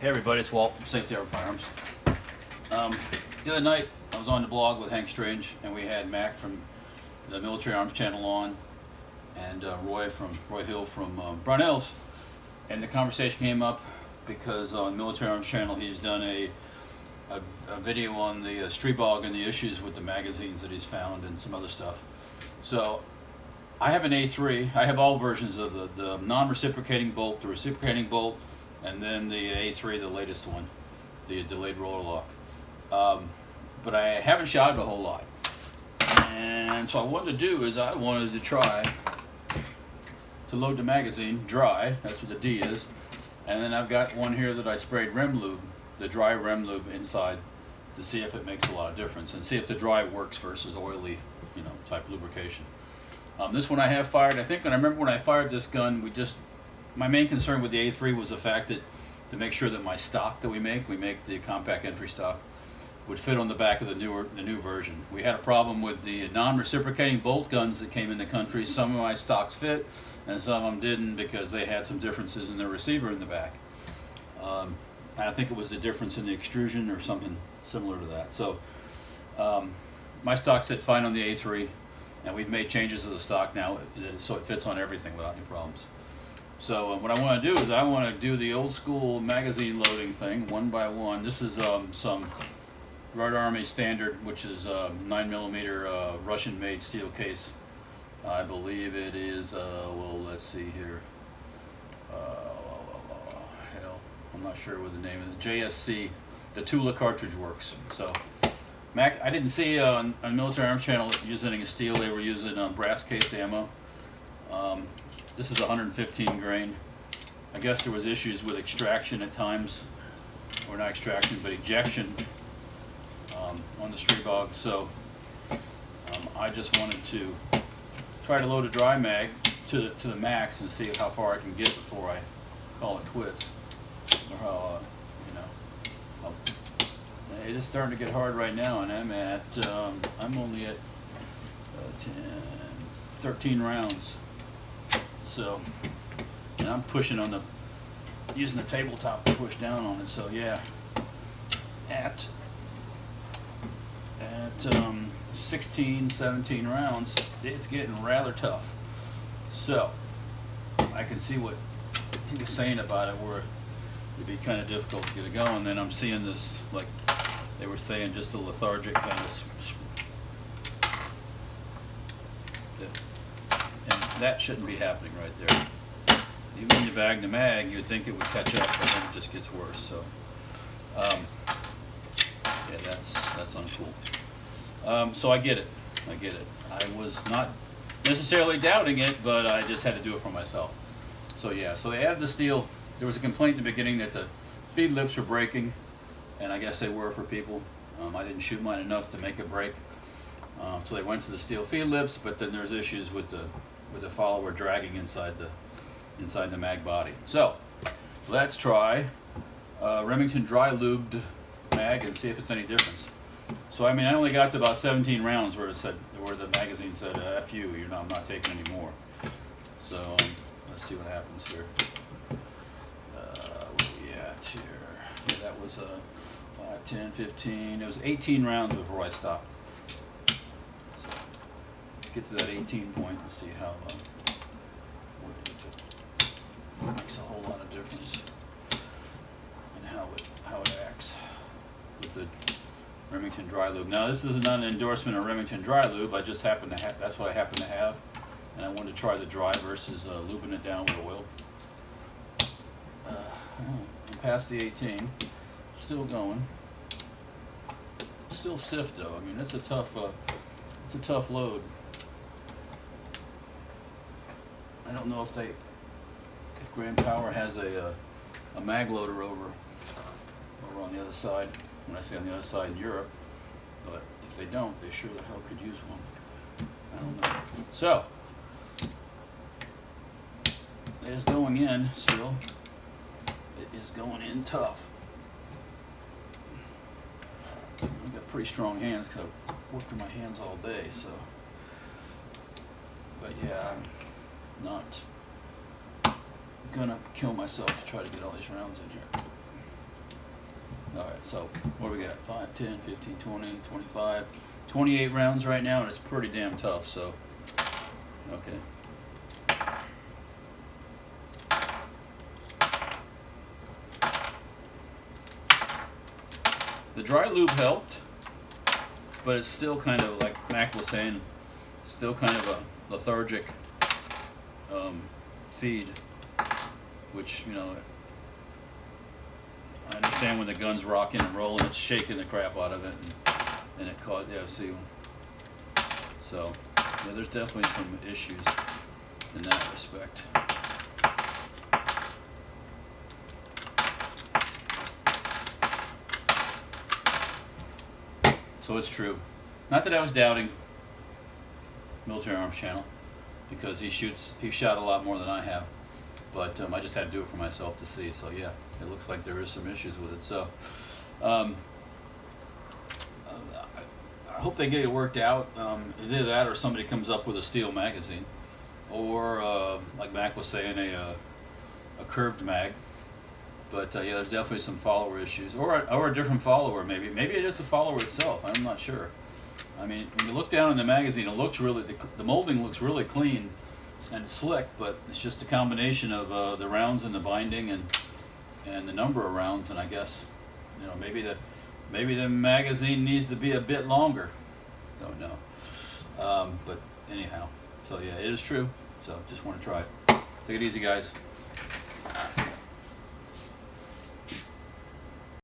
Hey everybody, it's Walt from Firearms. The other night I was on the blog with Hank Strange, and we had Mac from the Military Arms channel on, and Roy Hill from Brownells, and the conversation came up because on Military Arms channel he's done a video on the Stribog and the issues with the magazines that he's found and some other stuff. So I have an A3. I have all versions of the non-reciprocating bolt, the reciprocating bolt, and then the A3, the latest one, the delayed roller lock. But I haven't shot it a whole lot. And so what I wanted to do is I wanted to try to load the magazine dry, that's what the D is, and then I've got one here that I sprayed Rem Lube, the dry Rem Lube inside, to see if it makes a lot of difference and see if the dry works versus oily, type lubrication. This one I have fired. I think, and I remember when I fired this gun, my main concern with the A3 was the fact that to make sure that my stock that we make the compact entry stock, would fit on the back of the new version. We had a problem with the non-reciprocating bolt guns that came in the country. Some of my stocks fit, and some of them didn't because they had some differences in the receiver in the back. And I think it was the difference in the extrusion or something similar to that. So my stock fit fine on the A3, and we've made changes to the stock now so it fits on everything without any problems. So what I want to do is I want to do the old school magazine loading thing one by one. This is some Red Army standard, which is 9mm Russian-made steel case. I believe it is. Well, let's see here. Hell, I'm not sure what the name is. JSC, the Tula Cartridge Works. So, Mac, I didn't see on Military Arms channel using a steel. They were using brass cased ammo. This is 115 grain. I guess there was issues with extraction at times, or not extraction, but ejection on the Stribog. So I just wanted to try to load a dry mag to the max and see how far I can get before I call it quits. Or how it is starting to get hard right now, and I'm only at 13 rounds. So, and I'm pushing on using the tabletop to push down on it. So yeah, at 16, 17 rounds, it's getting rather tough. So I can see what he was saying about it, where it'd be kind of difficult to get it going. And then I'm seeing this, like they were saying, just a lethargic kind of. And that shouldn't be happening right there. Even when you bag the mag, you'd think it would catch up, but then it just gets worse. So, yeah, that's uncool. So I get it. I was not necessarily doubting it, but I just had to do it for myself. So yeah, so they added the steel. There was a complaint in the beginning that the feed lips were breaking, and I guess they were for people. I didn't shoot mine enough to make it break. So they went to the steel feed lips, but then there's issues with the follower dragging inside the mag body. So let's try Remington Dry Lubed mag and see if it's any difference. So I mean, I only got to about 17 rounds where the magazine said "F you, I'm not taking any more." So let's see what happens here. Where are we at here? Yeah, that was 5, 10, 15. It was 18 rounds before I stopped. Get to that 18 point and see how if it makes a whole lot of difference and how it acts with the Remington Dry Lube. Now this is not an endorsement of Remington Dry Lube. I just happen to have, that's what I happen to have, and I wanted to try the dry versus lubing it down with oil. I'm past the 18, still going. It's still stiff though. I mean, it's a tough load. I don't know if Grand Power has a mag loader over on the other side. When I say on the other side, in Europe, but if they don't, they sure the hell could use one. I don't know. So it is going in still. It is going in tough. I've got pretty strong hands because I've worked with my hands all day. So, but yeah, I'm not gonna kill myself to try to get all these rounds in here. All right, so what do we got? 5, 10, 15, 20, 25, 28 rounds right now, and it's pretty damn tough, so, okay. The dry lube helped, but it's still kind of, like Mac was saying, still kind of a lethargic feed, which, you know, I understand when the gun's rocking and rolling, it's shaking the crap out of it, and it caught, yeah, see. So, yeah, there's definitely some issues in that respect. So it's true. Not that I was doubting Military Arms Channel, because he shot a lot more than I have, but I just had to do it for myself to see. So yeah, it looks like there is some issues with it. So I hope they get it worked out. Either that, or somebody comes up with a steel magazine, or like Mac was saying, a curved mag. But yeah, there's definitely some follower issues, or a different follower. Maybe it is the follower itself. I'm not sure. I mean, when you look down in the magazine, it looks really, the molding looks really clean and slick, but it's just a combination of the rounds and the binding and the number of rounds. And I guess, you know, maybe the magazine needs to be a bit longer. Don't know. But anyhow, so yeah, it is true. So just want to try it. Take it easy, guys.